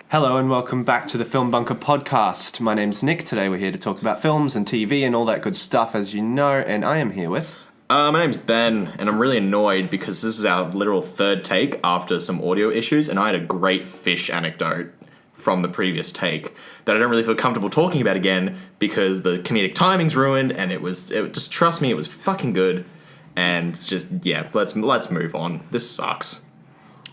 Hello and welcome back to the FilmBunker Podcast. My name's Nick. Today we're here to talk about films and TV and all that good stuff, as you know, and I am here with... My name's Ben, and I'm really annoyed because this is our literal third take after some audio issues, and I had a great fish anecdote from the previous take that I don't really feel comfortable talking about again because the comedic timing's ruined, and just trust me, it was fucking good, and just, yeah, let's move on. This sucks.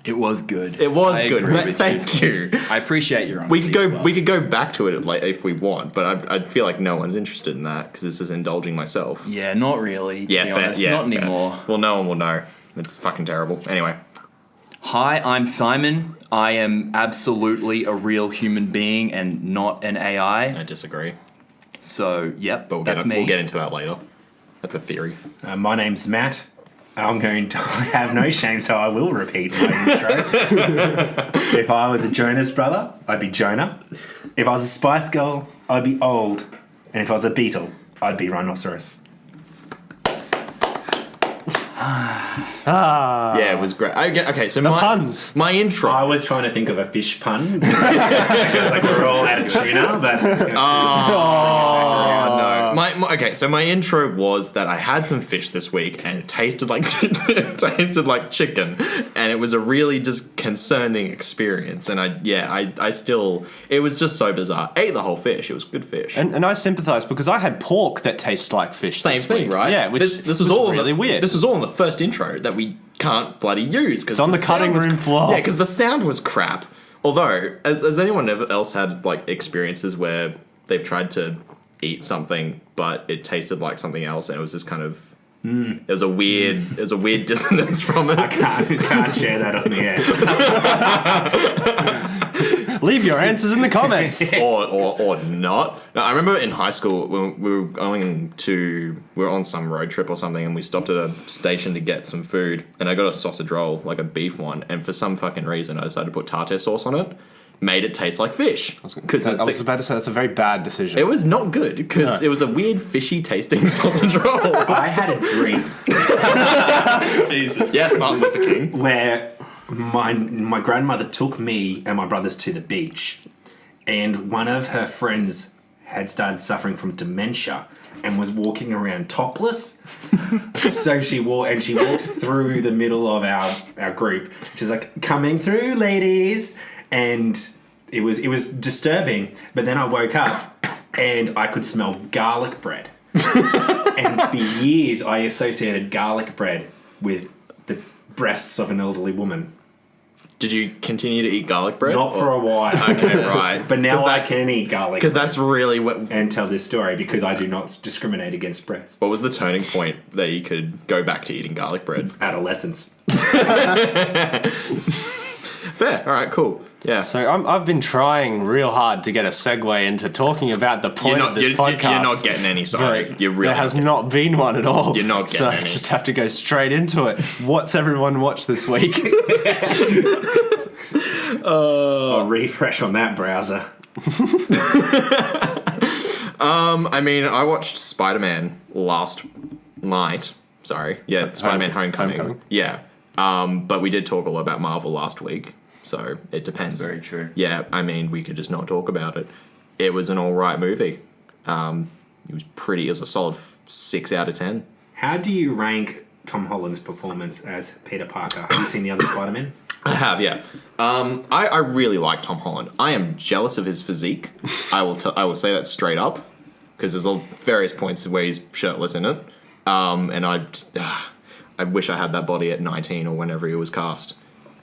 It was good. It was good. Thank you. I appreciate your honesty. We could go back to it if we want, but I feel like no one's interested in that because it's just indulging myself. Yeah, not really. Yeah, fair. Honest. Not anymore. Well, no one will know. It's fucking terrible. Anyway. Hi, I'm Simon. I am absolutely a real human being and not an AI. I disagree. So, yep, But that's me. We'll get into that later. That's a theory. My name's Matt. I'm going to have no shame, so I will repeat my intro. If I was a Jonas brother, I'd be Jonah. If I was a Spice Girl, I'd be Old. And if I was a Beetle, I'd be Rhinoceros. Yeah, it was great. Okay, so puns. My intro. I was trying to think of a fish pun. Like we're all out of tuna, but... Oh, no. Okay, so my intro was that I had some fish this week and it tasted like chicken, and it was a really just concerning experience. And I still, it was just so bizarre. Ate the whole fish. It was good fish. And I sympathise because I had pork that tastes like fish Same this thing, week. right? Yeah, which this was all really weird. This was all in the first intro that we can't bloody use because It's on the cutting room floor. Yeah, because the sound was crap. Although, has anyone else had like experiences where they've tried to eat something but it tasted like something else and it was just kind of it was a weird dissonance from it? I can't share that on the air. Leave your answers in the comments. or not. Now, I remember in high school when we were on some road trip or something and we stopped at a station to get some food and I got a sausage roll, like a beef one, and for some fucking reason I decided to put tartare sauce on it. Made it taste like fish. I was about to say that's a very bad decision. It was not good because it was a weird fishy tasting sausage roll. I had a dream. Jesus. Yes, Martin Luther King. Where my grandmother took me and my brothers to the beach, and one of her friends had started suffering from dementia and was walking around topless. So she walked through the middle of our group. She's like, "Coming through, ladies." And it was disturbing, but then I woke up and I could smell garlic bread. And for years I associated garlic bread with the breasts of an elderly woman. Did you continue to eat garlic bread? Not for a while. Okay, right. But now I can eat garlic bread. Because that's really what... And tell this story because I do not discriminate against breasts. What was the turning point that you could go back to eating garlic bread? Adolescence. Fair. All right, cool. Yeah. So I've been trying real hard to get a segue into talking about the point of this podcast. You're not getting any, sorry. There has not been one at all. You're not getting so any. I just have to go straight into it. What's everyone watched this week? I'll refresh on that browser. I mean, I watched Spider-Man last night. Sorry. Yeah, Spider-Man Homecoming. Yeah. But we did talk a lot about Marvel last week. So it depends. That's very true. Yeah, I mean, we could just not talk about it. It was an alright movie. It was a solid 6 out of 10. How do you rank Tom Holland's performance as Peter Parker? Have you seen the other Spider-Man? I have, yeah. I really like Tom Holland. I am jealous of his physique. I will say that straight up because there's various points where he's shirtless in it. And I wish I had that body at 19 or whenever he was cast.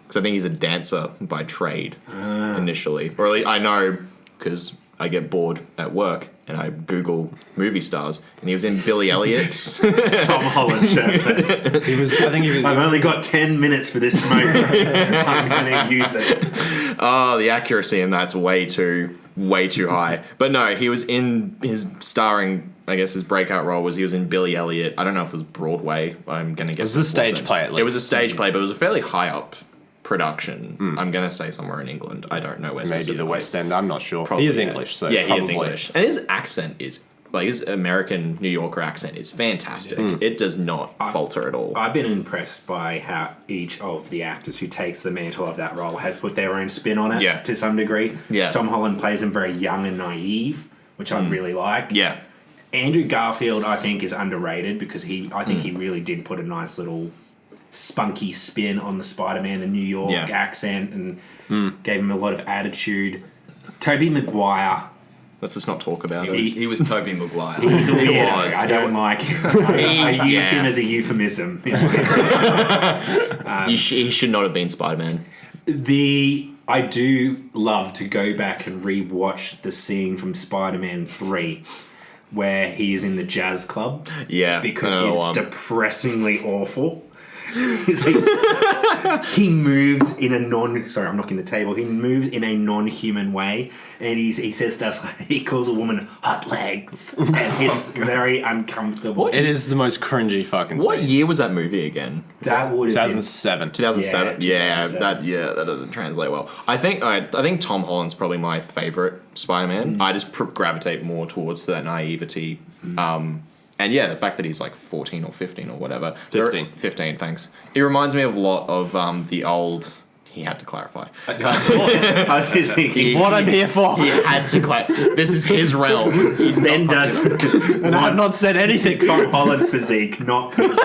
Because I think he's a dancer by trade initially. Or at least I know because I get bored at work and I Google movie stars. And he was in Billy Elliot. Tom Holland shirtless. I've only got 10 minutes for this moment. I'm going to use it. Oh, the accuracy in that's way too high. But no, he was in his starring... I guess his breakout role was he was in Billy Elliot. I don't know if it was Broadway. I'm going to guess it was a stage play, at least. It was a stage play, but it was a fairly high up production. I'm going to say somewhere in England. I don't know where Maybe specifically. the West End. I'm not sure. Probably, he is English, so yeah, probably. He is English. And his accent is like his American New Yorker accent is fantastic. It does not falter at all. I've been impressed by how each of the actors who takes the mantle of that role has put their own spin on it to some degree. Yeah. Tom Holland plays him very young and naive, which I really like. Yeah. Andrew Garfield, I think, is underrated because I think he really did put a nice little spunky spin on the Spider-Man in New York accent and gave him a lot of attitude. Tobey Maguire. Let's just not talk about it. He was Tobey Maguire. He's a weirdo. was. I don't like him. I use him as a euphemism. He should not have been Spider-Man. I do love to go back and re-watch the scene from Spider-Man 3 where he is in the jazz club. Yeah. Because it's depressingly awful. He moves in a sorry, I'm knocking the table. He moves in a non-human way, and he says stuff like he calls a woman hot legs, and it's very uncomfortable. It is the most cringy fucking What scene. year was that movie again? That would have been 2007. 2007. Yeah, That doesn't translate well. I think Tom Holland's probably my favorite Spider-Man. I just gravitate more towards that naivety. And yeah, the fact that he's like 14 or 15 or whatever. 15. 15, thanks. It reminds me of a lot of the old... He had to clarify. I was just thinking, What I'm here for. He had to clarify. This is his realm. He's Ben does And I have not said anything. Tom Holland's physique, not I'm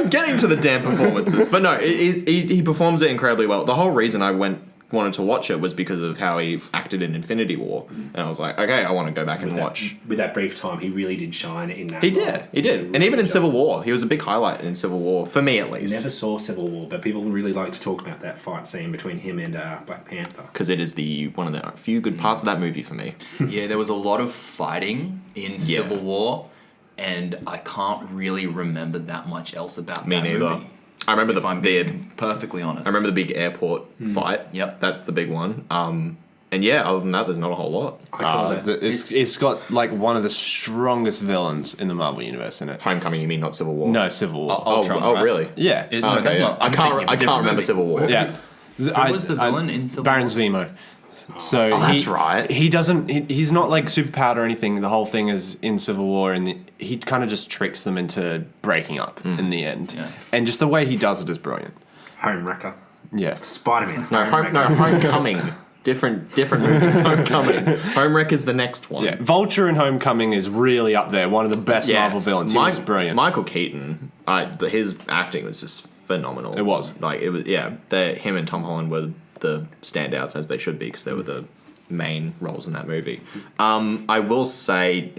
getting to the damn performances, but no, he performs it incredibly well. The whole reason I wanted to watch it was because of how he acted in Infinity War, and I was like, okay, I want to go back and watch. With that brief time, he really did shine in that. He role. did, and even in Civil War, he was a big highlight in Civil War for me at least, Never saw Civil War, but people really like to talk about that fight scene between him and Black Panther. because it is one of the few good parts of that movie for me. Yeah, there was a lot of fighting in Civil War, and I can't really remember that much else about Me that neither. movie. I remember If I'm being perfectly honest. I remember the big airport fight. Yep. That's the big one. And yeah, other than that, there's not a whole lot. I call that. It's got like one of the strongest villains in the Marvel universe in it. Homecoming, you mean, not Civil War? No, Civil War. Ultron, oh right? really? Yeah. No, Okay, that's yeah. not. I I'm thinking of a can't different remember movie. Civil War. Yeah. Who was the villain in Civil Baron War? Zemo. So that's right. He doesn't. He's not like superpowered or anything. The whole thing is in Civil War, and he kind of just tricks them into breaking up in the end. Yeah. And just the way he does it is brilliant. Homewrecker. Yeah. Spider-Man. Homecoming. Different movies. Homecoming. Homewrecker's the next one. Yeah. Vulture in Homecoming is really up there. One of the best Marvel villains. He was brilliant. Michael Keaton. His acting was just phenomenal. It was. Him and Tom Holland were the standouts, as they should be, because they were the main roles in that movie. I will say,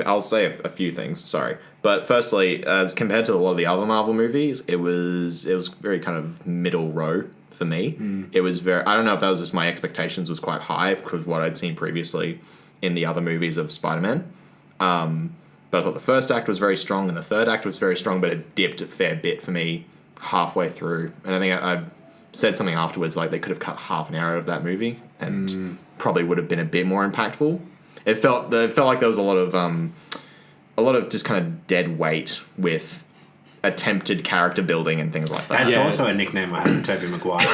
I'll say a few things. Sorry, but firstly, as compared to a lot of the other Marvel movies, it was very kind of middle row for me. It was very. I don't know if that was just my expectations was quite high because what I'd seen previously in the other movies of Spider-Man. But I thought the first act was very strong and the third act was very strong, but it dipped a fair bit for me halfway through. And I think I said something afterwards, like they could have cut half an hour out of that movie and probably would have been a bit more impactful. It felt like there was a lot of just kind of dead weight with attempted character building and things like that. That's also a nickname I have for Tobey Maguire.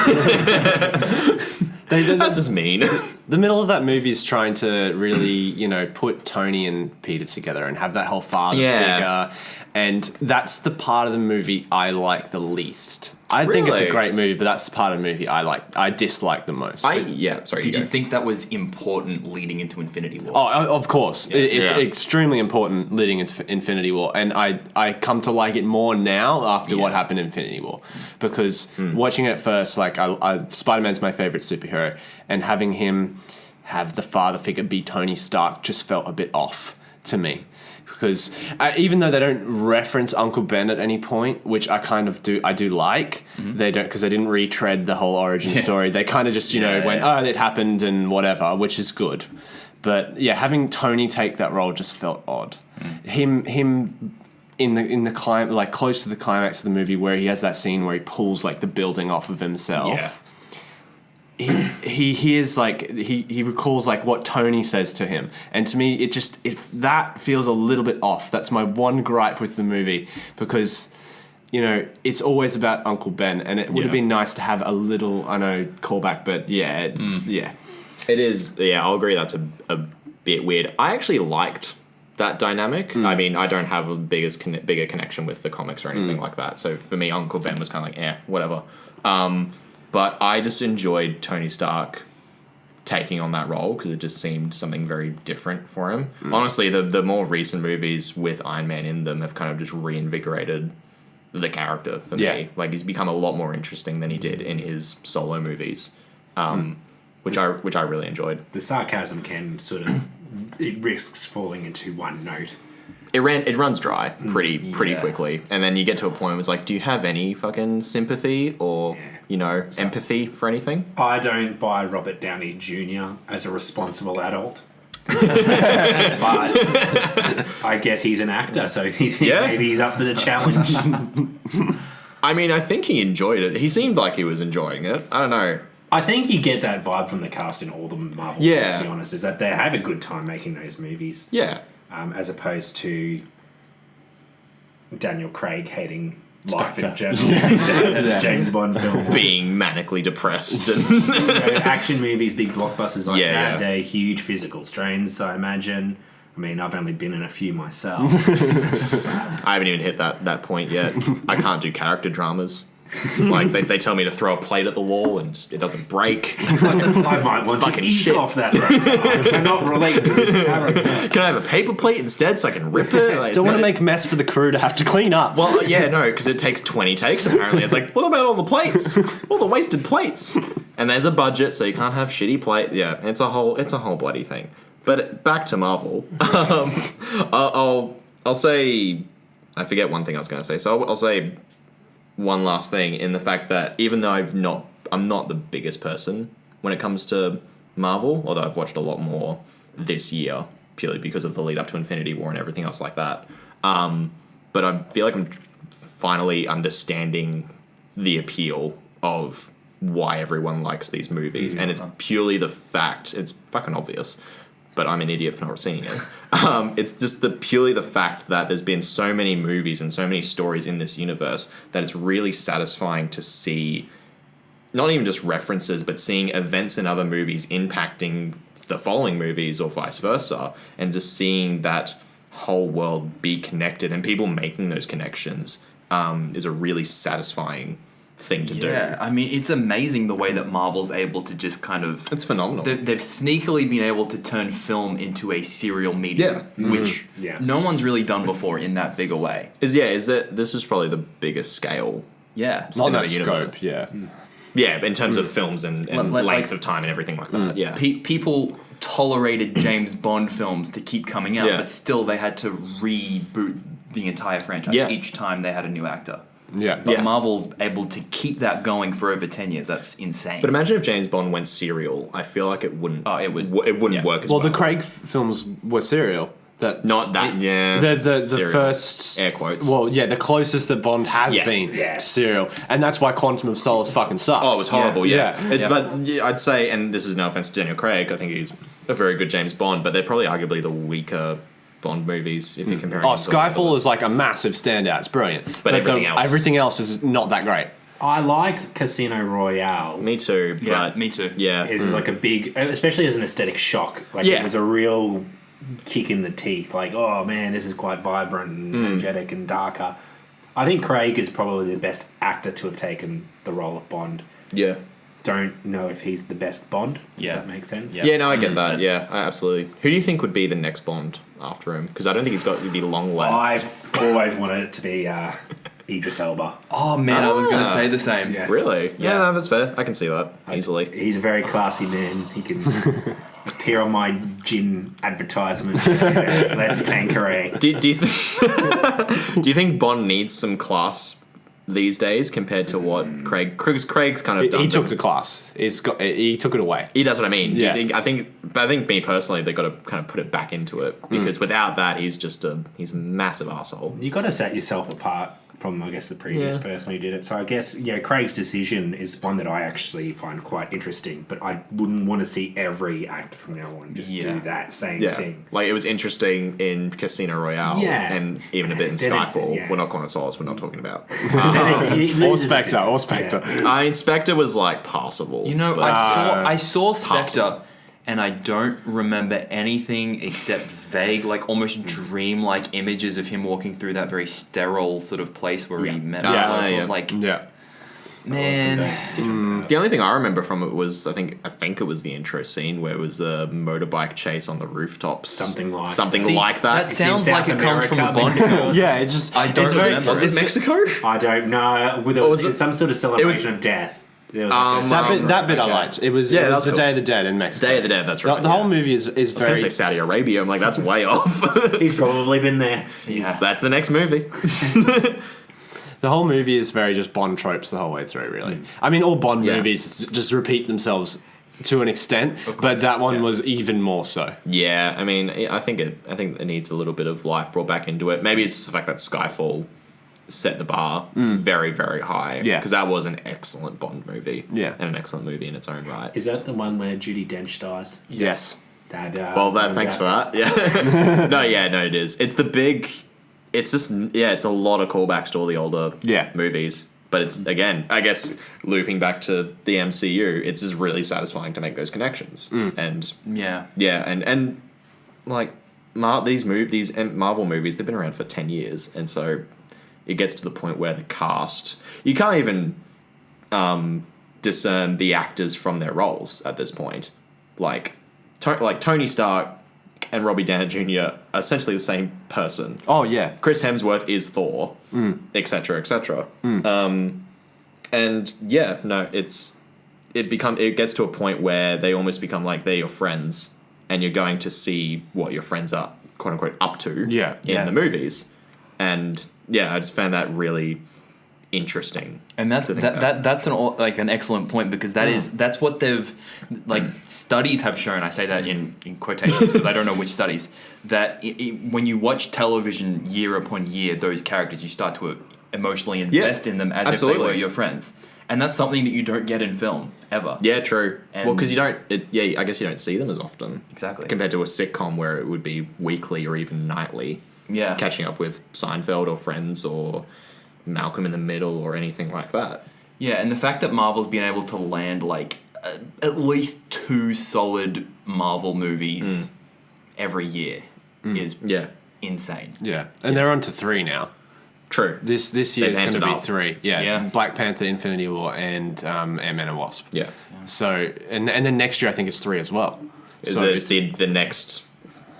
That's just mean. The middle of that movie is trying to really, put Tony and Peter together and have that whole father figure. And that's the part of the movie I like the least. I think it's a Really? great movie, but that's the part of the movie I dislike the most. Sorry. Did you think that was important leading into Infinity War? Oh, of course. It's Yeah. extremely important leading into Infinity War. And I come to like it more now after what happened in Infinity War. Because watching it at first, like, Spider-Man's my favorite superhero. And having him have the father figure be Tony Stark just felt a bit off to me. Because even though they don't reference Uncle Ben at any point, which I kind of do like, they don't, because they didn't retread the whole origin story. They kind of just, went, oh, it happened and whatever, which is good. But yeah, having Tony take that role just felt odd. Him in the like close to the climax of the movie where he has that scene where he pulls like the building off of himself. Yeah. He hears like he recalls like what Tony says to him, and to me that feels a little bit off. That's my one gripe with the movie, because it's always about Uncle Ben, and it would have been nice to have a little, I know, callback, but yeah. It is, yeah, I'll agree that's a bit weird. I actually liked that dynamic. I mean, I don't have a bigger connection with the comics or anything like that. So for me, Uncle Ben was kind of like, whatever. But I just enjoyed Tony Stark taking on that role because it just seemed something very different for him. Honestly, the more recent movies with Iron Man in them have kind of just reinvigorated the character for me. Like, he's become a lot more interesting than he did in his solo movies, which I really enjoyed. The sarcasm can sort of, it risks falling into one note. It runs dry pretty quickly, and then you get to a point where it's like, do you have any fucking sympathy or empathy for anything? I don't buy Robert Downey Jr. as a responsible adult. But I guess he's an actor, so maybe he's up for the challenge. I mean, I think he enjoyed it. He seemed like he was enjoying it. I don't know. I think you get that vibe from the cast in all the Marvel movies, to be honest, is that they have a good time making those movies. Yeah. As opposed to Daniel Craig hating life in general. James Bond film. Being manically depressed. And action movies, big blockbusters like that, they're huge physical strains, so I imagine. I mean, I've only been in a few myself. I haven't even hit that point yet. I can't do character dramas. Like, they tell me to throw a plate at the wall and it doesn't break. I might want to ease off that. I cannot relate to this character. Can I have a paper plate instead so I can rip it? Like, Don't want to make mess for the crew to have to clean up. Well, yeah, no, because it takes 20 takes apparently. It's like, what about all the plates? All the wasted plates? And there's a budget, so you can't have shitty plate. Yeah, it's a whole bloody thing. But back to Marvel. I'll say, I forget one thing I was going to say. So I'll say one last thing in the fact that even though I'm not the biggest person when it comes to Marvel, although I've watched a lot more this year purely because of the lead up to Infinity War and everything else like that. But I feel like I'm finally understanding the appeal of why everyone likes these movies, and it's purely the fact, it's fucking obvious, but I'm an idiot for not seeing it. It's just purely the fact that there's been so many movies and so many stories in this universe that it's really satisfying to see, not even just references, but seeing events in other movies impacting the following movies or vice versa, and just seeing that whole world be connected and people making those connections is a really satisfying thing to do. Yeah, I mean, it's amazing the way that Marvel's able to just kind of... It's phenomenal. They've sneakily been able to turn film into a serial medium, which no one's really done before in that big a way. This is probably the biggest scale. Yeah. Not that scope, yeah. Yeah, in terms of films and length of time and everything like that, yeah. People tolerated James Bond films to keep coming out, but still they had to reboot the entire franchise each time they had a new actor. Yeah. But Marvel's able to keep that going for over 10 years. That's insane. But imagine if James Bond went serial. I feel like it wouldn't. Oh, it would. It wouldn't work as well. Well, the Craig films were serial. The first air quotes. Well, yeah, the closest that Bond has been serial, and that's why Quantum of Solace fucking sucks. Oh, it was horrible. Yeah. But I'd say, and this is no offense to Daniel Craig, I think he's a very good James Bond, but they're probably arguably the weaker Bond movies if you're comparing. Skyfall is like a massive standout. It's brilliant, but everything else is not that great. I liked Casino Royale. Me too. Me too. Yeah, it's like a big, especially as an aesthetic shock. Like it was a real kick in the teeth. Like, oh man, this is quite vibrant and energetic and darker. I think Craig is probably the best actor to have taken the role of Bond. Yeah. Don't know if he's the best Bond. Does that make sense? Yeah, no, I get that. Yeah, absolutely. Who do you think would be the next Bond after him? Because I don't think he's got to be long left. I've always wanted it to be Idris Elba. Oh man, I was going to say the same. Yeah. Really? Yeah, no, that's fair. I can see that easily. He's a very classy man. He can appear on my gin advertisement. Let's Tanqueray. Do you think Bond needs some class these days compared to what Craig's kind of done? He took the class. He took it away. That's what I mean. Yeah. I think me personally, they've got to kind of put it back into it, because without that, he's a massive asshole. You got to set yourself apart from, I guess, the previous person who did it. So I guess, Craig's decision is one that I actually find quite interesting, but I wouldn't want to see every actor from now on just do that same thing. Like, it was interesting in Casino Royale and even a bit in Skyfall. We're not Quantum of Solace, we're not talking about. Or Spectre. Spectre was, like, passable. I saw Spectre, and I don't remember anything except vague, like almost dream-like images of him walking through that very sterile sort of place where he met her. Like, man. The only thing I remember from it was I think it was the intro scene where it was the motorbike chase on the rooftops. Something like that. That sounds like it comes from a Bond film. Yeah, it just I don't remember. Was it Mexico? I don't know. Was it some sort of celebration of death? There was that bit I liked. It was the Day of the Dead in Mexico. Day of the Dead, that's right. The whole movie is I was very... going to say Saudi Arabia. I'm like, that's way off. He's probably been there. Yeah. That's the next movie. The whole movie is very just Bond tropes the whole way through, really. I mean, all Bond movies just repeat themselves to an extent, but that one was even more so. Yeah, I mean, I think it needs a little bit of life brought back into it. Maybe it's the fact that Skyfall set the bar very, very high. Yeah. Because that was an excellent Bond movie. Yeah. And an excellent movie in its own right. Is that the one where Judi Dench dies? Yes. Thanks for that. Yeah. No, it is. It's the big... It's just, it's a lot of callbacks to all the older movies. But it's, again, I guess, looping back to the MCU, it's just really satisfying to make those connections. And and like, these Marvel movies, they've been around for 10 years. And so it gets to the point where the cast, you can't even discern the actors from their roles at this point. Like Tony Stark and Robbie Downey Jr. are essentially the same person. Oh, yeah. Chris Hemsworth is Thor, etc., etc. And yeah, no, it gets to a point where they almost become like they're your friends, and you're going to see what your friends are, quote unquote, up to in the movies. And yeah, I just found that really interesting. And that's an excellent point, because that's what they've, like, studies have shown. I say that in quotations because I don't know which studies, that when you watch television year upon year, those characters, you start to emotionally invest in them as if they were your friends. And that's something that you don't get in film ever. Yeah, true. Because I guess you don't see them as often. Exactly. Compared to a sitcom where it would be weekly or even nightly. Yeah. Catching up with Seinfeld or Friends or Malcolm in the Middle or anything like that. Yeah, and the fact that Marvel's been able to land like at least 2 solid Marvel movies every year is insane. Yeah, and they're on to 3 now. True. This year is going to be up. 3. Yeah. Black Panther, Infinity War, and Ant-Man and Wasp. Yeah. So, and then next year I think it's 3 as well. Is the next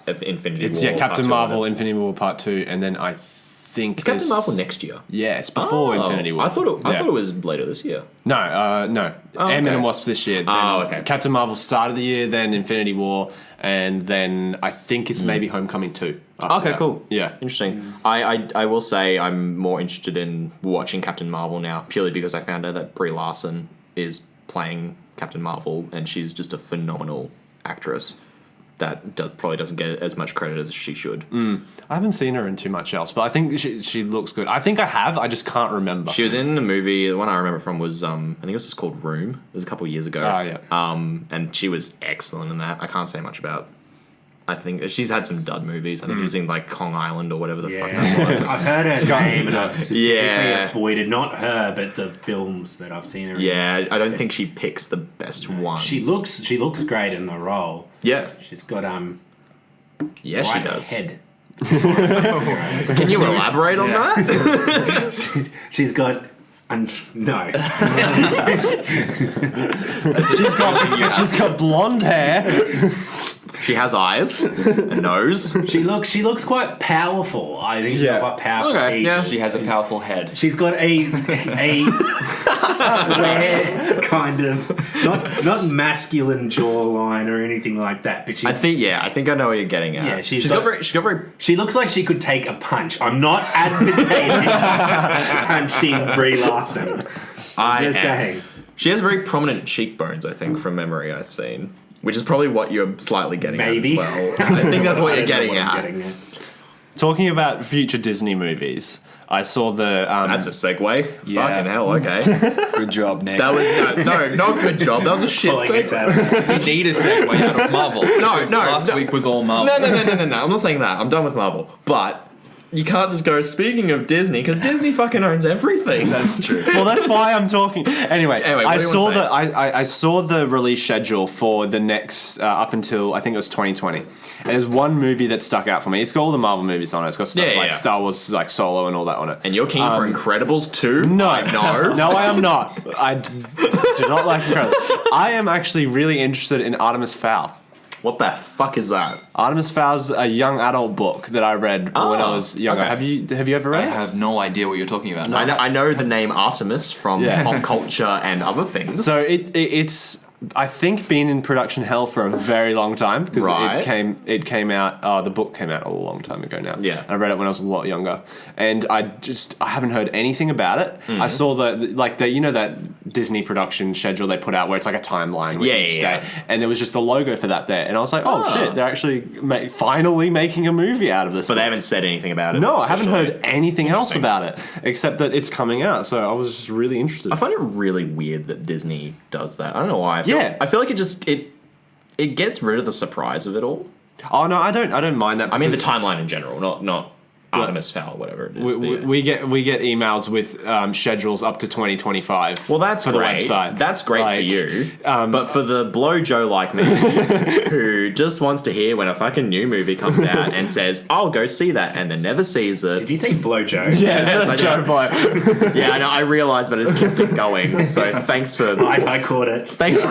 of Infinity War? It's Captain Marvel, Infinity War Part 2, and then I think is Captain Marvel next year? Yeah, it's before Infinity War. I thought it was later this year. No. Ant-Man and Wasp this year. Okay. Captain Marvel start of the year, then Infinity War, and then I think it's maybe Homecoming 2. Okay, cool. Yeah. Interesting. I will say I'm more interested in watching Captain Marvel now, purely because I found out that Brie Larson is playing Captain Marvel, and she's just a phenomenal actress that probably doesn't get as much credit as she should. I haven't seen her in too much else, but I think she looks good. I think I have, I just can't remember. She was in a movie, the one I remember from was, I think it was just called Room. It was a couple of years ago. Oh, yeah. And she was excellent in that. I can't say much about... I think she's had some dud movies. I think she was in like Kong Island or whatever the fuck that was. I've heard her name and I've specifically Yeah. avoided not her, but the films that I've seen her in. Yeah, I don't think she picks the best ones. She looks great in the role. Yeah. She's got Yeah, she right does. head. Can you elaborate on that? She's got no. She's got blonde hair. She has eyes, a nose. She looks quite powerful. I think she's got quite powerful. Okay, yeah. She has a powerful head. She's got a square kind of not masculine jawline or anything like that. But I think I know what you're getting at. Yeah, she's got very. She looks like she could take a punch. I'm not advocating punching Brie Larson. I'm just saying. She has very prominent cheekbones, I think, from memory I've seen. Which is probably what you're slightly getting at as well. I think that's what you're getting at. Talking about future Disney movies, I saw the... That's a segue. Yeah. Fucking hell, okay. Good job, Nick. That was... No, not good job. That was a shit segue. We need a segue out of Marvel. No. Last week was all Marvel. No. I'm not saying that. I'm done with Marvel. But you can't just go, speaking of Disney, because Disney fucking owns everything. That's true. Well, that's why I'm talking. Anyway, what I do you saw wanna say? I saw the release schedule for the next up until I think it was 2020. And there's one movie that stuck out for me. It's got all the Marvel movies on it. It's got stuff Yeah, like yeah. Star Wars, like Solo, and all that on it. And you're keen for Incredibles 2? No, No. no, I am not. I do not like Incredibles. I am actually really interested in Artemis Fowl. What the fuck is that? Artemis Fowl's a young adult book that I read when I was younger. okay. Have you ever read I it? have no idea what you're talking about. I know the name Artemis from Yeah. pop culture and other things. So it's I think been in production hell for a very long time because Right. it came out. The book came out a long time ago now. Yeah. I read it when I was a lot younger, and I haven't heard anything about it. Mm-hmm. I saw that Disney production schedule they put out where it's like a timeline with each Yeah. day, and there was just the logo for that there, and I was like, oh shit, they're actually finally making a movie out of this. But they haven't said anything about it. No, I haven't officially. heard anything else Interesting. about it except that it's coming out. So I was just really interested. I find it really weird that Disney does that. I don't know why. Yeah. I feel like it gets rid of the surprise of it all. Oh no, I don't mind that. I mean the because timeline in general, not Artemis Fowl, whatever it is. we get emails with schedules up to 2025. Well, that's for great. the website. That's great for Like, you. But for the blow Joe like me, who just wants to hear when a fucking new movie comes out and says, "I'll go see that," and then never sees it. Did you say Blowjo? Yeah, Yes, that's I Joe did. Boy. Yeah, I know. I realized, but it's kept it going. So thanks for I caught it. thanks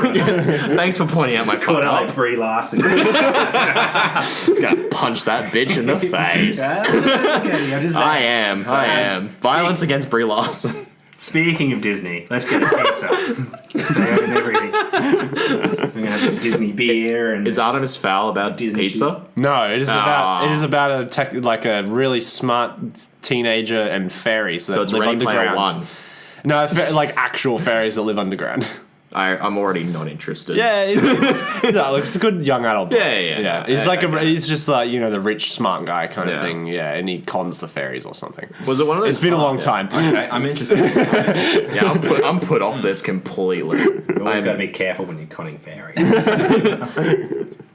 for pointing out my fuck Caught it up. like Brie Larson. Gonna punch that bitch in the face. I am. Violence against Brie Larson. Speaking of Disney, let's get a pizza. They own everything. We're gonna have this Disney beer and Is Artemis Fowl about Disney pizza? No, it is Ah. about a really smart teenager and fairies that So it's live Ready Player underground. One. No, like actual fairies that live underground. I'm already not interested. Yeah, it's a good young adult book. Yeah. He's Okay. he's just like the rich smart guy kind of Yeah. thing. Yeah, and he cons the fairies or something. Was it one of those? It's been a long yeah. time. Okay, I'm interested. Yeah, I'm put off this completely. You've got to be careful when you're conning fairies.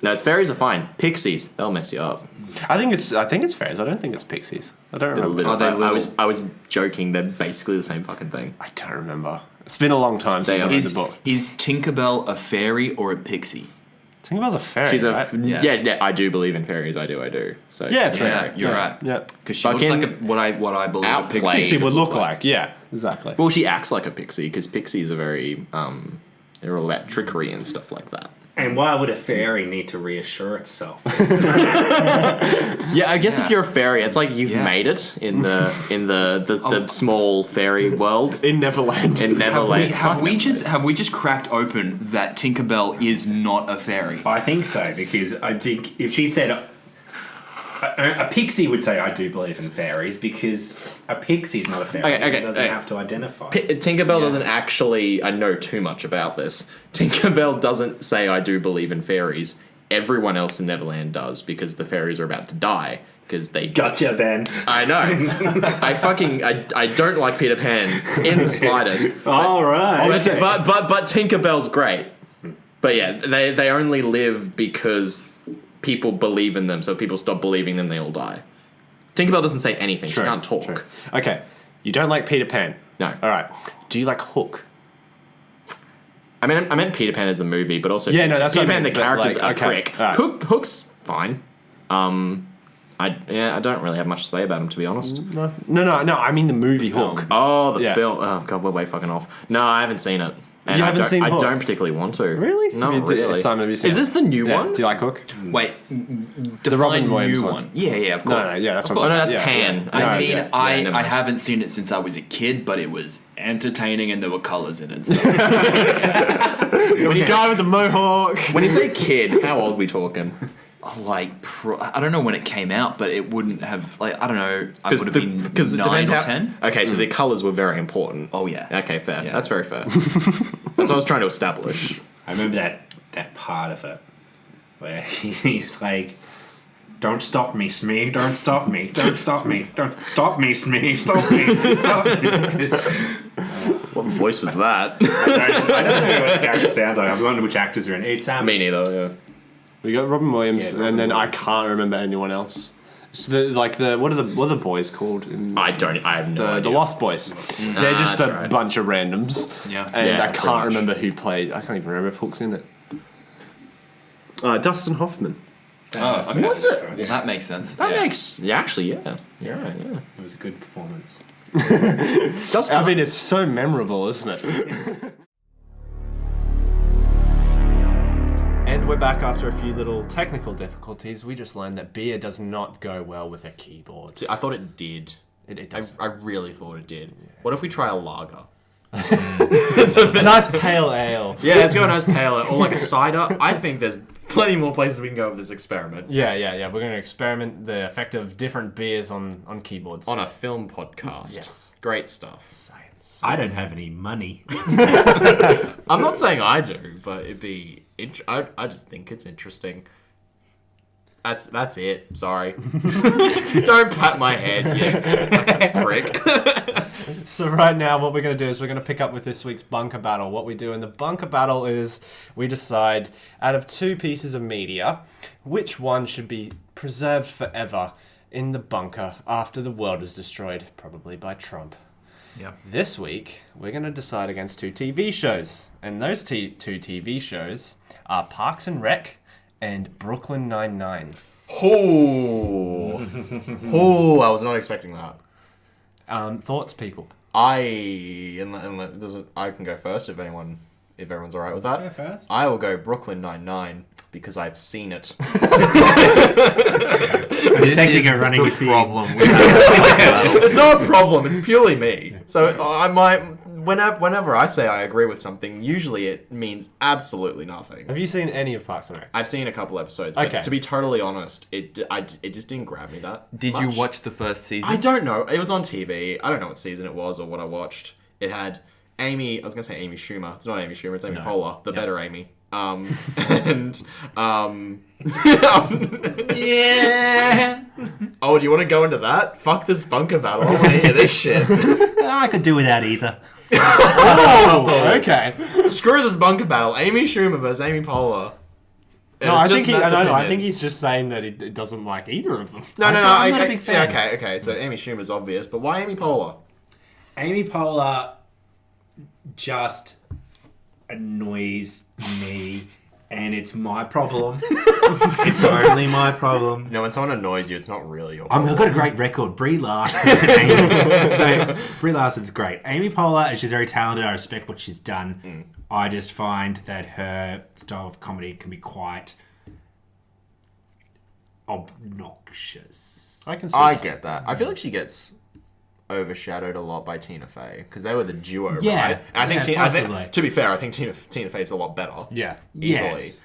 No, fairies are fine. Pixies, they'll mess you up. I think it's fairies. I don't think it's pixies. I don't They're remember. little, Are they I little? was joking. They're basically the same fucking thing. I don't remember. It's been a long time since They I are. read the book. Is Tinkerbell a fairy or a pixie? Tinkerbell's a fairy. She's a right? yeah. I do believe in fairies. I do. So Yeah, she's a fair. fairy. You're right. Yeah. Because she looks Fucking like what I believe a outplayed. pixie Pixie would look like. like. Yeah, exactly. Well, she acts like a pixie because pixies are very they're all about trickery and stuff like that. And why would a fairy need to reassure itself? Yeah, I guess if Yeah. you're a fairy, it's like you've Yeah. made it in the small fairy world In Neverland. in Neverland. Have we just cracked open that Tinkerbell is not a fairy? I think so, because I think if she said a pixie would say, I do believe in fairies, because a pixie's not a fairy. Okay, It doesn't okay. have to identify. Tinkerbell doesn't actually. I know too much about this. Tinkerbell doesn't say I do believe in fairies. Everyone else in Neverland does because the fairies are about to die because they. Gotcha, Ben. I know. I don't like Peter Pan in the slightest. All right. But Tinkerbell's great. But yeah, they only live because people believe in them. So if people stop believing them, they all die. Tinkerbell doesn't say anything. True, She can't talk. true. Okay, you don't like Peter Pan. No. All right. Do you like Hook? I meant Peter Pan as the movie, but also Yeah, no, that's Peter what I Pan. meant, The but, character's like, a okay, prick. alright. Hook's fine. I don't really have much to say about him, to be honest. No. I mean the movie Hook. Oh, the Yeah. film. Oh god, we're way fucking off. No, I haven't seen it. And You I haven't don't, seen I Hook? don't particularly want to. Really? No, Have you- really. Simon, have you seen Is it? this the new Yeah. one? Do you like Hook? Wait, The Robin define Williams new one. one. Yeah, of No, course. no, yeah, that's Of what Oh I'm no, that's Yeah, Pan. yeah. I No, mean, yeah. never I mind. haven't seen it since I was a kid, but it was entertaining and there were colours in it. So. When you guy with the mohawk. When you say kid, how old we talking? I don't know when it came out, but it wouldn't have I don't know. I would have been Because it 9 depends or how. 10. Okay, so the colours were very important. Oh yeah. Okay, fair. Yeah. That's very fair. That's what I was trying to establish. I remember that part of it where he's like, "Don't stop me, Smee! Don't stop me! Don't stop me! Don't stop me, Smee! Stop me! Stop me!" What voice was that? I don't know what the character sounds like. I wonder which actors are in it. It's Me neither. Yeah. We got Robin Williams, Yeah, Robin and then Williams. I can't remember anyone else. So what are the boys called? I have no idea. The Lost Boys. They're just a bunch of randoms. Yeah. And Yeah, I pretty can't much. remember who played. I can't even remember if Hook's in it. Dustin Hoffman. Oh, okay. Was it? Well, that makes sense. That Yeah. makes actually, yeah. Yeah. Yeah. It was a good performance. I mean, it's so memorable, isn't it? And we're back after a few little technical difficulties. We just learned that beer does not go well with a keyboard. See, I thought it did. It I does. really thought it did. What if we try a lager? Nice pale ale. Yeah, let's go a nice pale ale, or like a cider. I think there's plenty more places we can go with this experiment. Yeah. We're going to experiment the effect of different beers on keyboards. On a film podcast. Yes. Great stuff. Science. I don't have any money. I'm not saying I do, but it'd be... I just think it's interesting. That's it. Sorry. Don't pat my head, you prick. So right now, what we're going to do is we're going to pick up with this week's bunker battle. What we do in the bunker battle is we decide, out of two pieces of media, which one should be preserved forever in the bunker after the world is destroyed, probably by Trump. Yeah. This week, we're going to decide against two TV shows. And those two TV shows are Parks and Rec and Brooklyn Nine-Nine. Oh, I was not expecting that. Thoughts, people? I can go first if everyone's alright with that. Go first. I will go Brooklyn Nine-Nine because I've seen it. Detecting a running theme. Problem. It's not a problem. It's purely me. So I might. Whenever I say I agree with something, usually it means absolutely nothing. Have you seen any of Parks and Rec? I've seen a couple episodes, but Okay. to be totally honest, it just didn't grab me that Did much. you watch the first season? I don't know. It was on TV. I don't know what season it was or what I watched. It had Amy. I was gonna say Amy Schumer. It's not Amy Schumer. It's Amy Poehler, the better Amy. Yeah. Oh, do you want to go into that? Fuck this bunker battle. I want to hear this shit. I could do without either. Oh, okay. Screw this bunker battle. Amy Schumer versus Amy Poehler. No, I think he's just saying that he doesn't like either of them. No. I'm not a big fan. Yeah, okay. So Amy Schumer's obvious, but why Amy Poehler? Amy Poehler just annoys me, and it's my problem. It's only my problem. No, when someone annoys you, it's not really your I've problem. got a great record. Brie Larson. Brie Larson's great. Amy Poehler, she's very talented. I respect what she's done. I just find that her style of comedy can be quite obnoxious. I can see I that. get that. I feel like she gets overshadowed a lot by Tina Fey because they were the duo, Yeah, right? And I think, yeah, I think possibly. to be fair, I think Tina Fey's a lot better. Yeah. Easily. Yes.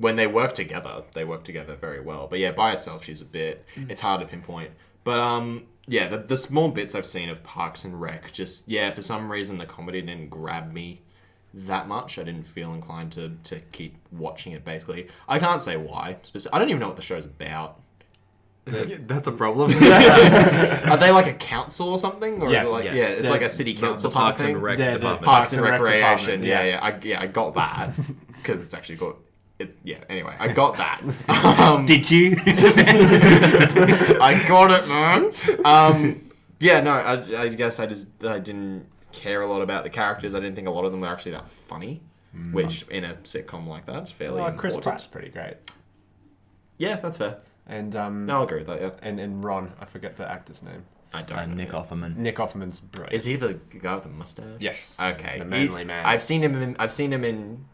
When they work together, they work together very well. But yeah, by herself, she's a bit. It's hard to pinpoint. But yeah, the small bits I've seen of Parks and Rec, just for some reason the comedy didn't grab me that much. I didn't feel inclined to keep watching it. Basically, I can't say why. I don't even know what the show's about. That's a problem. Are they like a council or something? Or Yes. is it like, Yes. yeah, it's They're like a city council the type Parks thing. and Rec They're the department. Parks and Rec Recreation. department, I got that because it's actually got. Anyway, I got that. Did you? I got it, man. I guess I didn't care a lot about the characters. I didn't think a lot of them were actually that funny, which in a sitcom like that is fairly Chris important. Pratt's pretty great. Yeah, that's fair. And No, I'll agree with that. Yeah, and Ron, I forget the actor's name. I don't. know. Nick Offerman. Nick Offerman's brilliant. Is he the guy with the mustache? Yes. Okay. The manly man. I've seen him in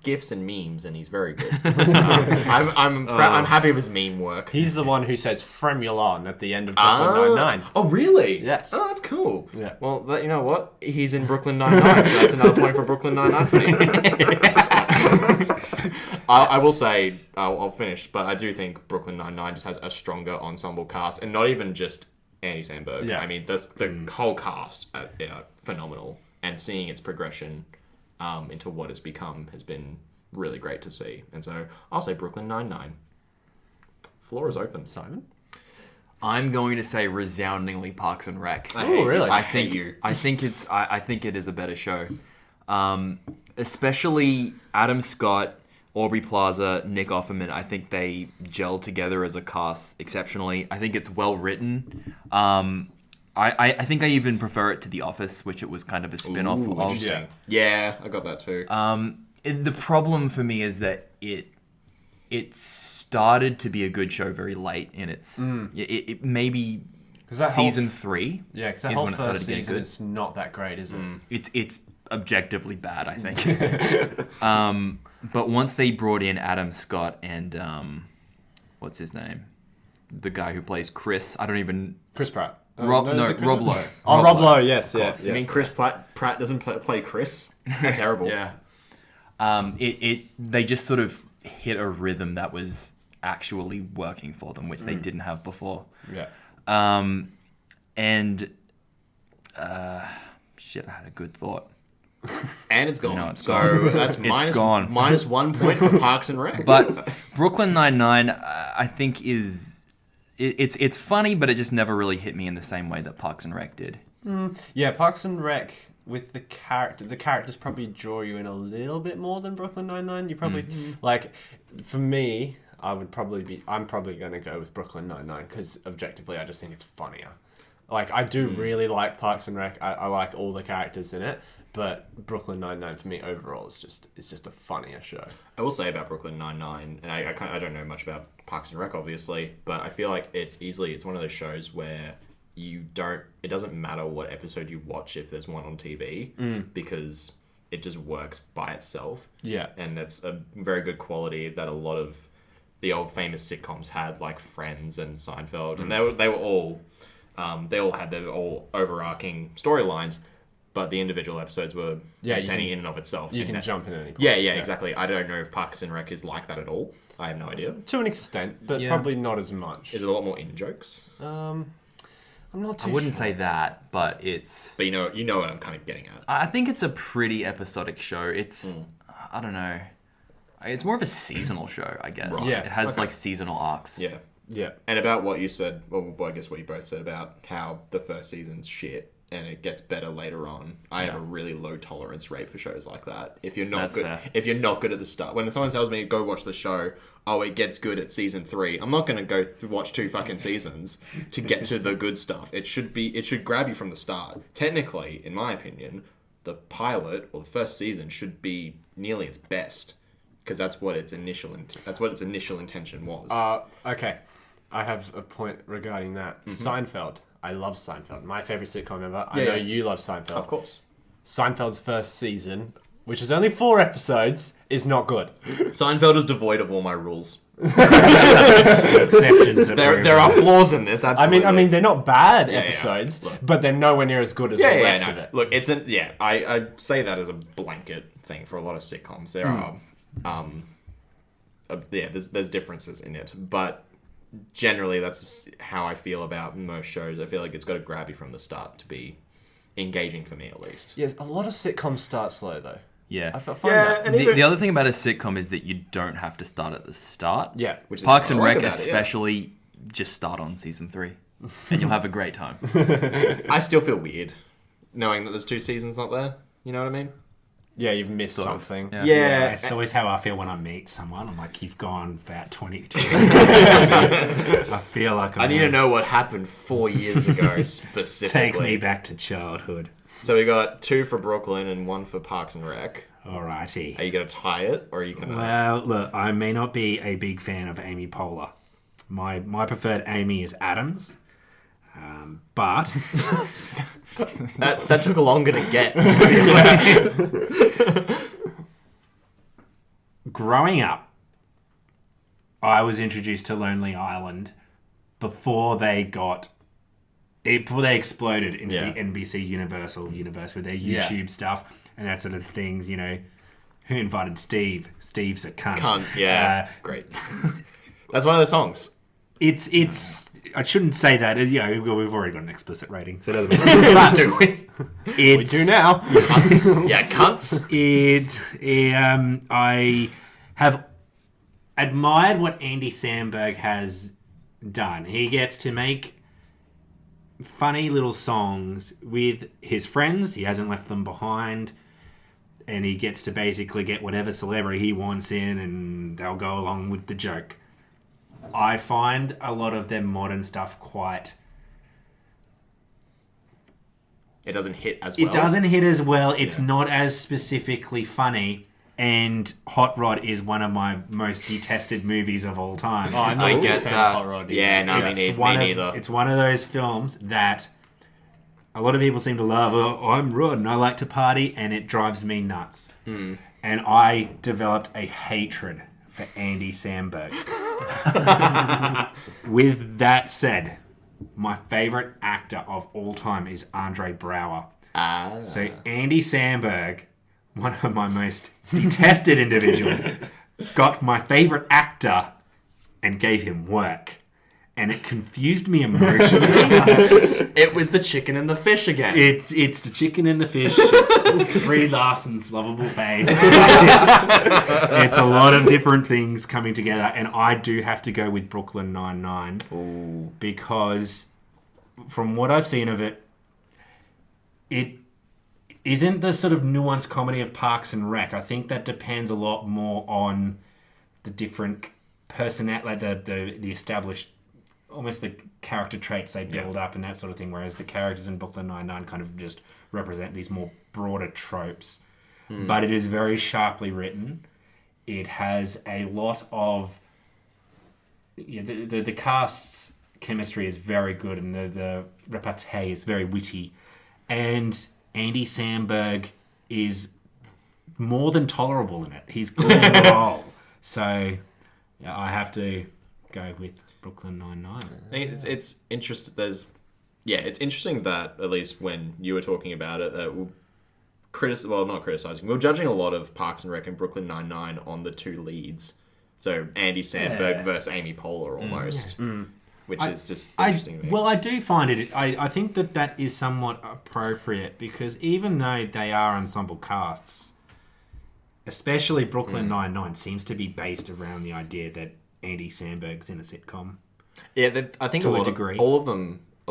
GIFs and memes, and he's very good. I'm happy with his meme work. He's the one who says "Fremulon" at the end of Brooklyn Nine-Nine. Oh, really? Yes. Oh, that's cool. Yeah. Well, you know what? He's in Brooklyn Nine-Nine, so that's another point for Brooklyn Nine-Nine for me. I will say, I'll finish, but I do think Brooklyn Nine-Nine just has a stronger ensemble cast, and not even just Andy Samberg. Yeah. I mean, the whole cast are phenomenal, and seeing its progression into what it's become has been really great to see. And so I'll say Brooklyn Nine-Nine. Floor is open. Simon. I'm going to say resoundingly Parks and Rec. Oh, really? I think it is a better show. Especially Adam Scott. Aubrey Plaza, Nick Offerman, I think they gel together as a cast exceptionally. I think it's well written. I think I even prefer it to The Office, which it was kind of a spin-off Ooh, of. interesting. Yeah, I got that too. The problem for me is that it started to be a good show very late in its... It maybe season 3. Yeah, because that whole first season is not that great, is it? It's objectively bad, I think. But once they brought in Adam Scott and what's his name, the guy who plays Chris, I don't even... Chris Pratt. Rob Lowe. Oh, Rob Lowe, yes, yeah. You mean Chris Pratt doesn't play Chris? That's terrible. Yeah. They just sort of hit a rhythm that was actually working for them, which they didn't have before. Yeah. Shit, I had a good thought. And it's gone. No, it's so gone. that's gone. minus 1 point for Parks and Rec. But Brooklyn Nine-Nine, I think it's funny, but it just never really hit me in the same way that Parks and Rec did. Yeah, Parks and Rec with the characters probably draw you in a little bit more than Brooklyn Nine-Nine. You probably like, for me, I'm probably going to go with Brooklyn Nine-Nine because objectively, I just think it's funnier. Like, I do really like Parks and Rec. I like all the characters in it. But Brooklyn Nine-Nine for me overall is just a funnier show. I will say about Brooklyn Nine-Nine, and I don't know much about Parks and Rec obviously, but I feel like it's one of those shows where it doesn't matter what episode you watch if there's one on TV because it just works by itself. Yeah. And that's a very good quality that a lot of the old famous sitcoms had, like Friends and Seinfeld, and they were all they all had their all overarching storylines. But the individual episodes were entertaining in and of itself. You can jump in at any point. Yeah, exactly. I don't know if Parks and Rec is like that at all. I have no idea. To an extent, but probably not as much. Is it a lot more in-jokes? I'm not too sure. I wouldn't say that, but it's... But you know what I'm kind of getting at. I think it's a pretty episodic show. It's... I don't know. It's more of a seasonal show, I guess. Right. Yes. It has like seasonal arcs. Yeah. Yeah. And about what you said, well, I guess what you both said about how the first season's shit. And it gets better later on. I have a really low tolerance rate for shows like that. If you're not good, if you're not good at the start, when someone tells me go watch the show, oh, it gets good at season 3. I'm not going to go watch 2 fucking seasons to get to the good stuff. It should grab you from the start. Technically, in my opinion, the pilot or the first season should be nearly its best because that's what its initial intention was. Okay, I have a point regarding that. Seinfeld. I love Seinfeld. My favorite sitcom ever. I know you love Seinfeld. Of course. Seinfeld's first season, which is only 4 episodes, is not good. Seinfeld is devoid of all my rules. Exceptions. There are flaws in this. Absolutely. I mean, they're not bad episodes, but they're nowhere near as good as the rest of it. Look, I say that as a blanket thing for a lot of sitcoms. There are, there's differences in it, but generally that's how I feel about most shows. I feel like it's got to grab you from the start to be engaging for me, at least. Yes, a lot of sitcoms start slow though. Yeah. I find that. And the other thing about a sitcom is that you don't have to start at the start. Yeah. Which is Parks and what I Rec like about it, especially, just start on season 3. And you'll have a great time. I still feel weird knowing that there's 2 seasons not there. You know what I mean? Yeah, you've missed something. Yeah. It's always how I feel when I meet someone. I'm like, you've gone about 22 years. I feel like I need to know what happened 4 years ago specifically. Take me back to childhood. So we got 2 for Brooklyn and 1 for Parks and Rec. Alrighty. Are you going to tie it, or are you going to... Well, look, I may not be a big fan of Amy Poehler. My preferred Amy is Adams. But... that took longer to get. Growing up, I was introduced to Lonely Island before they exploded into the NBC Universal universe with their YouTube stuff and that sort of things. You know, who invited Steve? Steve's a cunt. Cunt, yeah, great. That's one of the songs. It's. I shouldn't say that. You know, we've already got an explicit rating, so it doesn't matter. But Do we? We do now. Cunts. Yeah, cunts. I have admired what Andy Samberg has done. He gets to make funny little songs with his friends. He hasn't left them behind. and he gets to basically get whatever celebrity he wants in, and they'll go along with the joke. I find a lot of their modern stuff quite... It doesn't hit as well. It doesn't hit as well. It's not as specifically funny. And Hot Rod is one of my most detested movies of all time. Oh, I'm not I a big get fan that. of Hot Rod. Yeah, no, me neither. It's one of those films that a lot of people seem to love. Oh, I'm Rod and I like to party, and it drives me nuts. And I developed a hatred for Andy Samberg. With that said, my favorite actor of all time is Andre Braugher. So Andy Samberg, one of my most detested individuals, got my favorite actor and gave him work. And it confused me emotionally. It was the chicken and the fish again. It's the chicken and the fish. It's Brie Larson's lovable face. It's a lot of different things coming together. And I do have to go with Brooklyn Nine-Nine. Because from what I've seen of it, it isn't the sort of nuanced comedy of Parks and Rec. I think that depends a lot more on the different like the established, almost the character traits they build up and that sort of thing, whereas the characters in Brooklyn Nine-Nine kind of just represent these more broader tropes. But it is very sharply written. It has a lot of... the cast's chemistry is very good, and the repartee is very witty. And Andy Samberg is more than tolerable in it. He's good in the role. So yeah, I have to go with Brooklyn Nine-Nine. I think it's interesting. It's interesting that, at least when you were talking about it, that we're not criticizing. We're judging a lot of Parks and Rec and Brooklyn Nine-Nine on the two leads. So Andy Samberg versus Amy Poehler almost. Which is just interesting to me. Well, I do find it... I think that is somewhat appropriate, because even though they are ensemble casts, especially Brooklyn Nine-Nine seems to be based around the idea that Andy Samberg's in a sitcom. Yeah, I think To a degree. a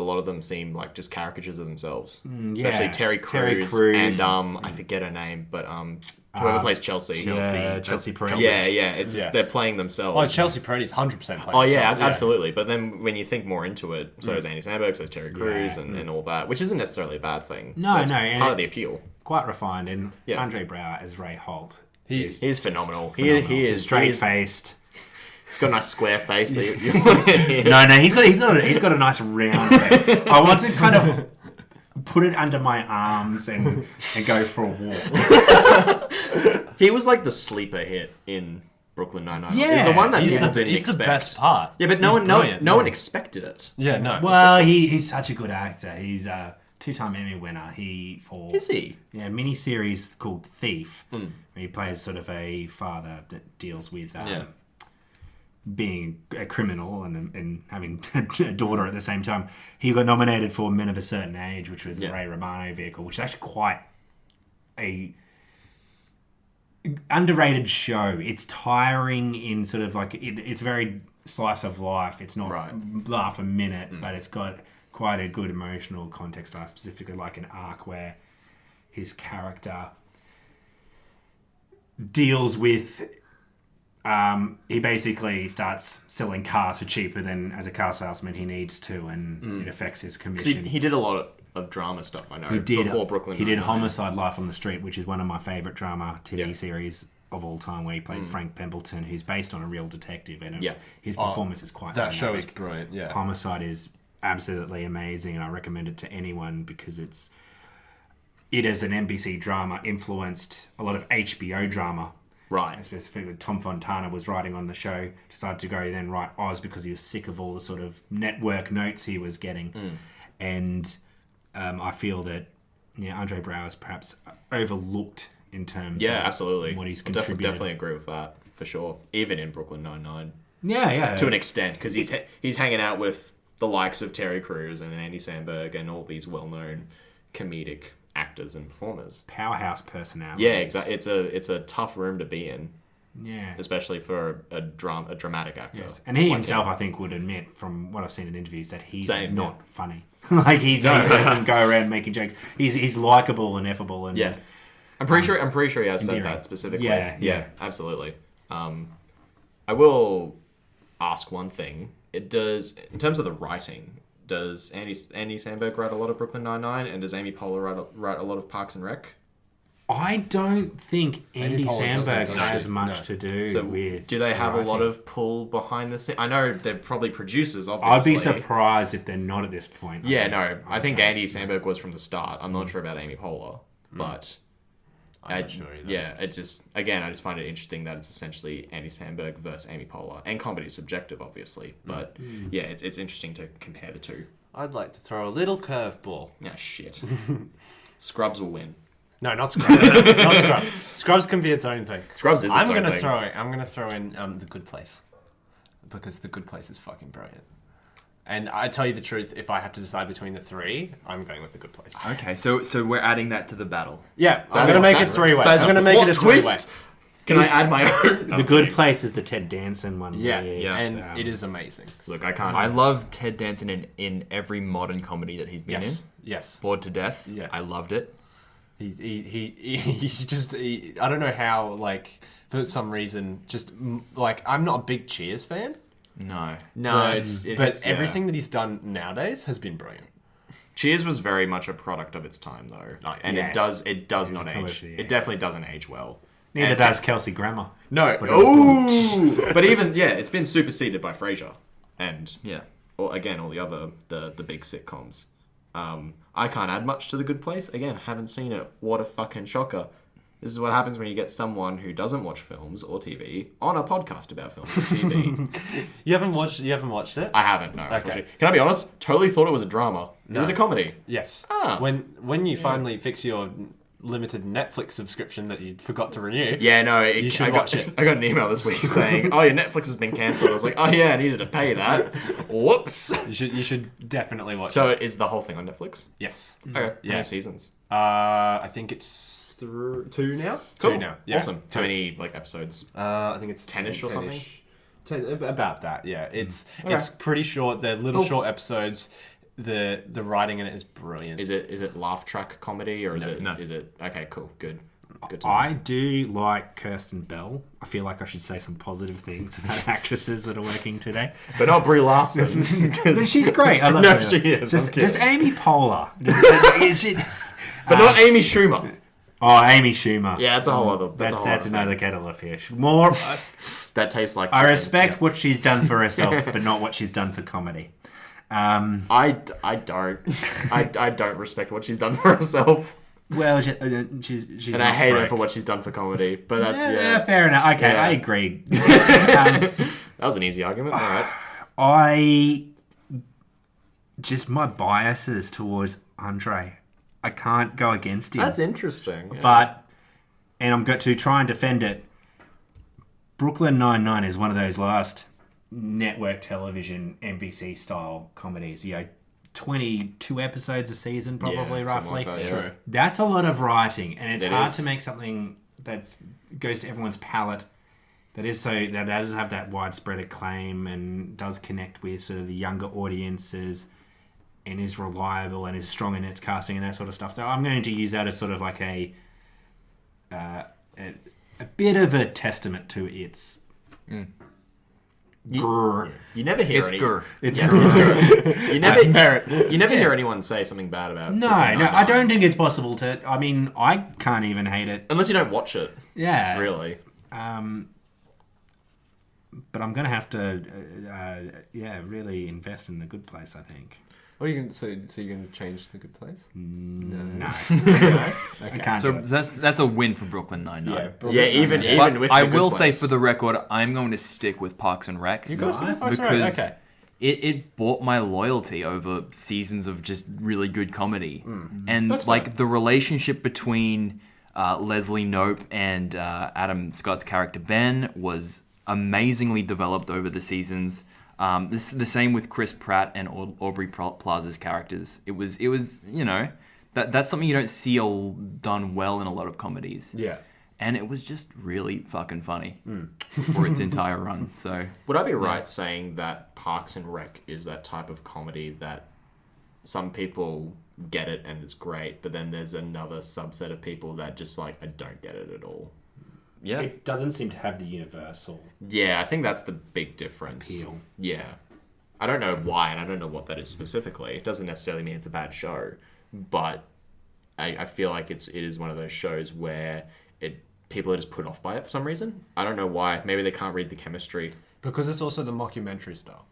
lot of them seem like just caricatures of themselves. Especially yeah. Terry Crews and I forget her name, but whoever plays Chelsea. Chelsea Peretti. Yeah. It's just they're playing themselves. Oh, Chelsea Peretti's 100% playing. Oh yeah, absolutely. But then when you think more into it, so is Andy Samberg, so is Terry Crews, and all that, which isn't necessarily a bad thing. No, That's and part of the appeal. Quite refined, and Andre Braugher as Ray Holt. He's phenomenal. He is straight faced. He's got a nice square face. No, he's got a nice round face. I want to kind of put it under my arms and go for a walk. He was like the sleeper hit in Brooklyn Nine-Nine. Yeah, he's the one that He's people the, didn't he's expect. the best part. Yeah, but no one expected it. Yeah, no. Well, he's such a good actor. He's a two-time Emmy winner. Is he? Yeah, miniseries called Thief, where he plays sort of a father that deals with being a criminal and having a daughter at the same time. He got nominated for Men of a Certain Age, which was the Ray Romano vehicle, which is actually quite a underrated show. It's tiring in sort of like it's very slice of life. It's not laugh a minute, but it's got quite a good emotional context, specifically like an arc where his character deals with he basically starts selling cars for cheaper than as a car salesman he needs to, and it affects his commission. He did a lot of drama stuff, I know. He did. Before Brooklyn He did Nine-Nine. Homicide: Life on the Street, which is one of my favorite drama TV series of all time, where he played Frank Pembleton, who's based on a real detective, and his performance is quite That show is dynamic. brilliant, yeah. Homicide is absolutely amazing, and I recommend it to anyone because it as an NBC drama influenced a lot of HBO drama. Right. And specifically, Tom Fontana was writing on the show, decided to go then write Oz because he was sick of all the sort of network notes he was getting. And I feel that Andre Braugher is perhaps overlooked in terms of absolutely. what he's contributed. Definitely agree with that, for sure. Even in Brooklyn Nine-Nine. Yeah. To an extent, because he's hanging out with the likes of Terry Crews and Andy Samberg and all these well-known comedic actors and performers. Powerhouse personalities. Yeah, exactly. It's a tough room to be in. Yeah. Especially for a dramatic actor. Yes. And he like himself, him. I think, would admit from what I've seen in interviews that he's not funny. He doesn't go around making jokes. He's likable and effable and I'm pretty sure he has said endearing. that specifically. Yeah. Absolutely. I will ask one thing. In terms of the writing, does Andy Samberg write a lot of Brooklyn Nine-Nine, and does Amy Poehler write a lot of Parks and Rec? I don't think Andy Poehler Samberg doesn't, has does she? much No. to do So with. do they have writing. a lot of pull behind the scenes? I know they're probably producers, obviously. I'd be surprised if they're not at this point. Yeah, no. I think Andy Samberg was from the start. I'm not sure about Amy Poehler, but I'm not sure either. yeah, I just find it interesting that it's essentially Andy Samberg versus Amy Poehler, and comedy is subjective, obviously, but yeah, it's interesting to compare the two. I'd like to throw a little curveball. Yeah, shit. Scrubs will win. No, not Scrubs. Not Scrubs. Scrubs can be its own thing. Scrubs is its I'm own gonna thing. throw in The Good Place, because The Good Place is fucking brilliant. And I tell you the truth, if I have to decide between the three, I'm going with The Good Place. Okay, so we're adding that to the battle. Yeah, I'm That gonna is- make that- it three-way. that is I'm a gonna make it a plot three-way. twist. Can I add my own? The Good Place is the Ted Danson one. Yeah, Yeah. and it is amazing. Look, I can't. I love Ted Danson in every modern comedy that he's been Yes, in. yes. Bored to death. Yeah. I loved it. He's just I don't know how, like, for some reason, just like, I'm not a big Cheers fan. No. But everything that he's done nowadays has been brilliant. Cheers was very much a product of its time, though, and yes. it does not age. commercially, It definitely doesn't age well. Neither And- does Kelsey Grammer. No. But- Oh, but even it's been superseded by Frasier, and Yeah. or again all the other the big sitcoms. I can't add much to The Good Place. Again, haven't seen it. What a fucking shocker! This is what happens when you get someone who doesn't watch films or TV on a podcast about films or TV. You haven't watched it? I haven't. No. Unfortunately. Can I be honest? Totally thought it was a drama. No. Is it a comedy? Yes. Ah. When you finally fix your limited Netflix subscription that you forgot to renew. Yeah, no. You should watch it. I got an email this week saying, "Oh, your Netflix has been cancelled." I was like, "Oh yeah, I needed to pay that." Whoops. You should definitely watch So it. is the whole thing on Netflix? Yes. Okay. How Yeah. many seasons? I think it's two now. Cool. Two now. Yeah. Awesome. Two. How many episodes? I think it's 10-ish or something? 10, about that. Yeah. It's Okay. it's pretty short. They're little short episodes. The writing in it is brilliant. Is it laugh track comedy or is No. it okay? Cool. Good. Good to know. I do like Kirsten Bell. I feel like I should say some positive things about actresses that are working today. But not Brie Larson. No, she's great. I love No, her. she is. Just, I'm kidding. just Amy Poehler. But not Amy Schumer. Oh, Amy Schumer. Yeah, that's a whole other. That's, a whole that's other another thing. kettle of fish. More. That tastes like. I chicken. respect Yeah. what she's done for herself, but not what she's done for comedy. I don't respect what she's done for herself, Well, she's and not I hate her broke. for what she's done for comedy. But that's Yeah, fair enough. Okay, Yeah. I agreed. That was an easy argument. All right. I just my biases towards Andre. I can't go against him. That's interesting. Yeah. But and I'm going to try and defend it. Brooklyn Nine-Nine is one of those last network television NBC style comedies. 22 episodes a season, probably something roughly. like that, yeah. True. That's a lot of writing, and it's It hard is. to make something that goes to everyone's palate. That doesn't have that widespread acclaim and does connect with sort of the younger audiences, and is reliable and is strong in its casting and that sort of stuff. So I'm going to use that as sort of like a bit of a testament to its. Grr. You never hear It's any. gur. It's Yeah, grr. it's gur. You never. You never hear anyone say something bad about. No, Brooklyn I Nine-Nine. don't think it's possible to. I mean, I can't even hate it. Unless you don't watch it. Yeah, Really. But I'm gonna have to, really invest in the Good Place. I think. What are you gonna, so you're gonna change The Good Place? No, Okay. I can't. So do it. that's a win for Brooklyn Nine-Nine. Yeah, even But with. I The Good will say Place. for the record, I'm going to stick with Parks and Rec. You guys Nice. Parks and Rec? Because Okay. it bought my loyalty over seasons of just really good comedy. And That's like fair. the relationship between Leslie Knope and Adam Scott's character Ben was amazingly developed over the seasons. This is the same with Chris Pratt and Aubrey Plaza's characters. It was that's something you don't see done well in a lot of comedies. Yeah. And it was just really fucking funny for its entire run. So Would I be right saying that Parks and Rec is that type of comedy that some people get it and it's great, but then there's another subset of people that just like, I don't get it at all. Yeah. It doesn't seem to have the universal Yeah, I think that's the big difference. appeal. Yeah. I don't know why, and I don't know what that is specifically. It doesn't necessarily mean it's a bad show, but I feel like it is one of those shows where people are just put off by it for some reason. I don't know why. Maybe they can't read the chemistry. Because it's also the mockumentary style.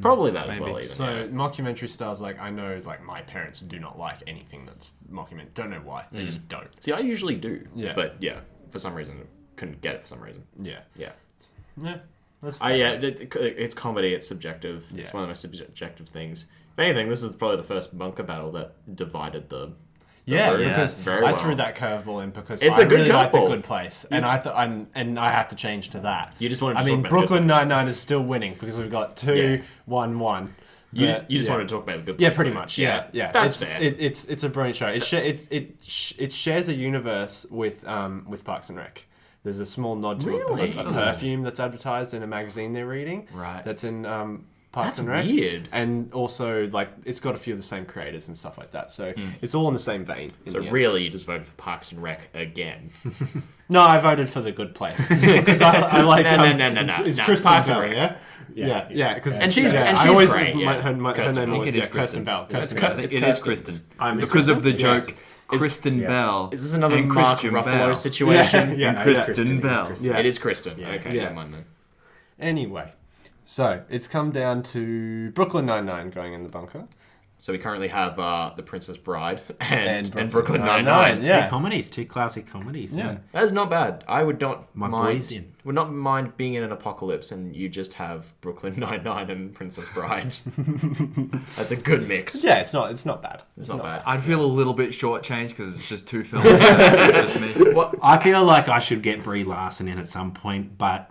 Probably that as Maybe. well, even. So mockumentary styles, like I know, like my parents do not like anything that's mockumentary. Don't know why. They just don't. See, I usually do. Yeah. But yeah, for some reason, couldn't get it for some reason. Yeah. Yeah. Yeah. That's It's comedy. It's subjective. Yeah. It's one of the most subjective things. If anything, this is probably the first bunker battle that divided the. Yeah, road because very I well. threw that curveball in because It's I a good really like the curveball. Good Place, and I have to change to that. You just wanted to I talk mean, about Brooklyn Good Place. Nine-Nine is still winning because we've got 2-1-1. You But, just yeah. wanted to talk about the good. Yeah, Place, pretty though. much. Yeah. That's it's, fair. It's a brilliant show. It shares a universe with Parks and Rec. There's a small nod to Really? a perfume that's advertised in a magazine they're reading. Right. That's in That's Parks and Rec. weird. And also, like, it's got a few of the same creators and stuff like that. So it's all in the same vein. in So the end. really, you just voted for Parks and Rec again. No, I voted for the Good Place because I like. No, It's no. Kristen Parks and Bell, Rec. yeah, yeah. Because And she's I always great, yeah. her Kirsten name Bell. was I think it is Kirsten Kristen. Bell. Kirsten It's Bell. I think It's it is Kristen. Kristen. I'm Because of the Yes. joke, Kristen yeah. Bell. Is this another and Mark Christian Ruffalo Bell. situation? Yeah, And yeah, Kristen yeah. Bell. Yeah. It is Kristen. Okay, Yeah. never mind then. Anyway, so it's come down to Brooklyn Nine-Nine going in the bunker. So we currently have The Princess Bride and Brooklyn Brooklyn Nine-Nine. Nine-Nine. Yeah. Two classic comedies. Yeah. man. That is not bad. I would not My mind. boys in. Would not mind being in an apocalypse and you just have Brooklyn Nine-Nine and Princess Bride. That's a good mix. Yeah, it's not bad. It's not bad. I'd feel a little bit shortchanged because it's just two films. It's just me. What? I feel like I should get Brie Larson in at some point, but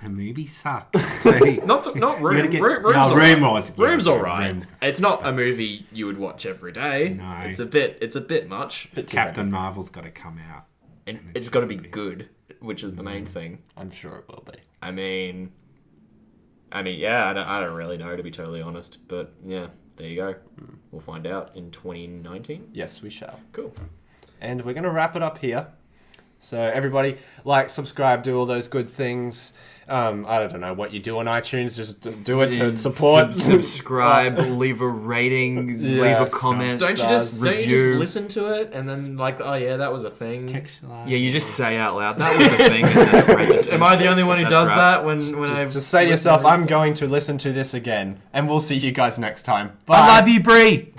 her movie sucked. So Not Room. gotta get- Room's No, alright. Room was- yeah, Room's alright. Room's- It's not a movie you would watch every day. No. It's a bit much. Captain Marvel's got to come out. And it's got to be good, which is the main thing. I'm sure it will be. I mean, yeah, I don't really know, to be totally honest. But yeah, there you go. We'll find out in 2019. Yes, we shall. Cool. And we're going to wrap it up here. So everybody, like, subscribe, do all those good things. I don't know what you do on iTunes. Just do it to support. Subscribe, leave a rating, Yeah, leave a comment. Don't you just review. listen to it and then like, oh yeah, that was a thing. Yeah, you just say out loud. That was a thing. And then it registers. Am I the only one who That's does right. that when I Just say to yourself, I'm going to listen to this again. And we'll see you guys next time. Bye. I love you, Brie.